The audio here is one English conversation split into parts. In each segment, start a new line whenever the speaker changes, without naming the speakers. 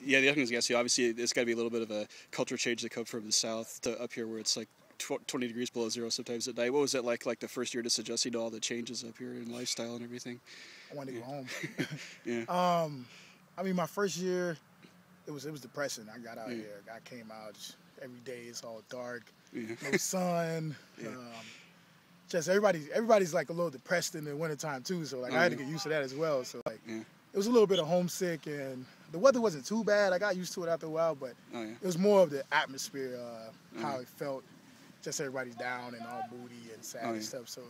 Yeah, the other thing is, I guess, obviously, there's got to be a little bit of a culture change to come from the south to up here, where it's like 20 degrees below zero sometimes at night. What was it like the first year, just adjusting to all the changes up here in lifestyle and everything?
I wanted to go home.
Yeah.
I mean, my first year, it was depressing. I got out
Yeah.
here. I came out just, every day. It's all dark,
Yeah.
no sun.
Yeah.
Just everybody's like a little depressed in the wintertime too. So like I had to get used to that as well. So like
Yeah.
it was a little bit of homesick, and the weather wasn't too bad. I got used to it after a while, but
Oh, yeah.
it was more of the atmosphere, how it felt. Just everybody's down and all moody and sad
Oh, yeah.
and stuff. So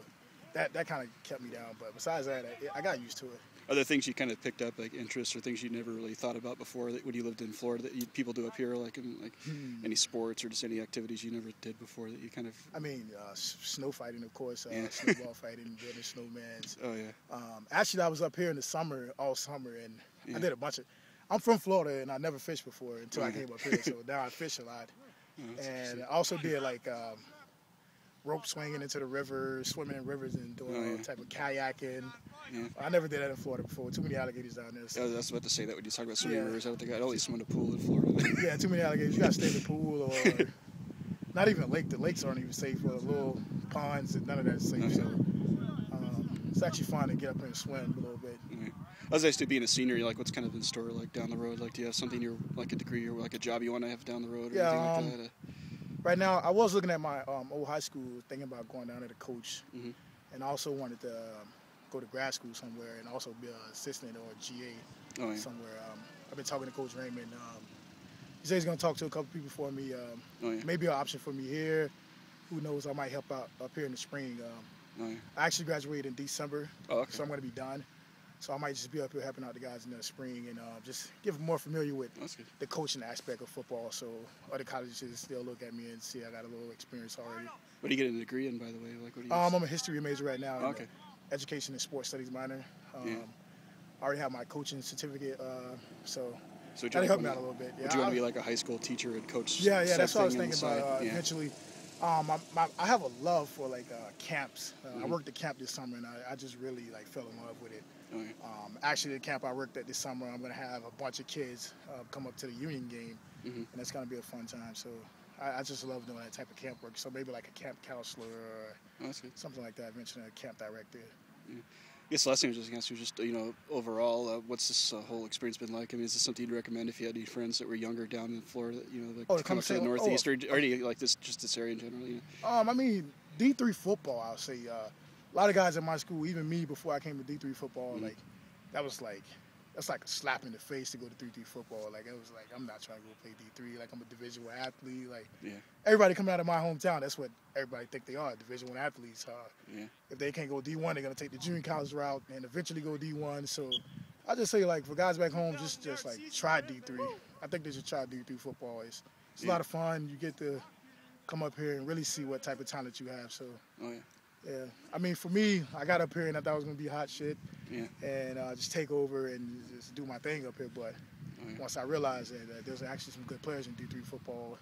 that kind of kept me down. But besides that, I got used to it.
Are there things you kind of picked up, like interests or things you never really thought about before that when you lived in Florida that people do up here, like any sports or just any activities you never did before that you kind of?
I mean, snow fighting, of course,
Yeah.
snowball fighting, building snowmans.
Oh yeah.
Actually, I was up here in the summer, all summer, and
Yeah.
I did a bunch of. I'm from Florida, and I never fished before until I
Yeah.
came up here. So now I fish a lot,
Oh,
and I also did like rope swinging into the river, swimming in rivers, and doing
Oh,
all
yeah.
type of kayaking.
Yeah.
I never did that in Florida before. Too many alligators down there. So.
I was about to say that when you talk about swimming
Yeah.
rivers, I don't think I'd only swim in a pool in Florida.
Yeah, too many alligators. You gotta stay in the pool or not even a lake. The lakes aren't even safe. Or little ponds, and none of that's safe.
Okay.
So it's actually fun to get up and swim a little bit.
Yeah. As I used to being a senior, like what's kind of in store like down the road? Like do you have something you're like a degree or like a job you want to have down the road or
Yeah,
anything like that?
Right now, I was looking at my old high school, thinking about going down there to coach,
Mhm.
and I also wanted to go to grad school somewhere and also be an assistant or a GA
Oh yeah.
somewhere. I've been talking to Coach Raymond. He said he's going to talk to a couple people for me.
Oh yeah.
Maybe an option for me here. Who knows? I might help out up here in the spring.
Oh yeah.
I actually graduated in December,
Oh okay.
so I'm going to be done. So I might just be up here helping out the guys in the spring and just get more familiar with
That's good.
the coaching aspect of football. So other colleges still look at me and see I got a little experience already.
What are you getting a degree in, by the way? Like what do you?
I'm a history major right now.
Okay.
Education and sports studies minor.
Yeah.
I already have my coaching certificate, so
So would you
that'll
like
help me
wanna-
out a little bit.
Would you want to be like a high school teacher and coach?
Yeah,
said
that's what I was
thing on the
thinking about
side? Yeah.
eventually. I have a love for like camps. I worked at camp this summer, and I just really like fell in love with it.
Oh, yeah.
Actually, the camp I worked at this summer, I'm going to have a bunch of kids come up to the Union game, and it's going to be a fun time. So I just love doing that type of camp work. So maybe like a camp counselor or
Oh, that's good.
something like that. Eventually, a camp director.
I guess the last thing I was just going to ask you was just, overall, what's this whole experience been like? I mean, is this something you'd recommend if you had any friends that were younger down in Florida, like
Oh,
to
to
come
come
up to the
stay-
Northeast, or any like this, just this area in general?
I mean, D3 football, I'll say. A lot of guys at my school, even me before I came to D3 football, that's like a slap in the face to go to D3 football. Like, it was like, I'm not trying to go play D3. Like, I'm a Division I athlete. Like,
Yeah.
everybody coming out of my hometown, that's what everybody think they are, Division I athletes.
Yeah.
If they can't go D1, they're going to take the junior college route and eventually go D1. So I just say, like, for guys back home, just like, try D3. I think they should try D3 football. It's a lot of fun. You get to come up here and really see what type of talent you have. So,
Oh yeah.
yeah. I mean, for me, I got up here and I thought it was going to be hot shit
Yeah.
and just take over and just do my thing up here. But
Oh, yeah.
once I realized that there's actually some good players in D3 football.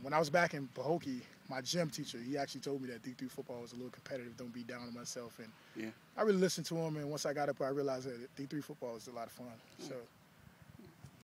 When I was back in Pahokee, my gym teacher, he actually told me that D3 football was a little competitive, don't be down on myself. And
Yeah.
I really listened to him, and once I got up, I realized that D3 football is a lot of fun. So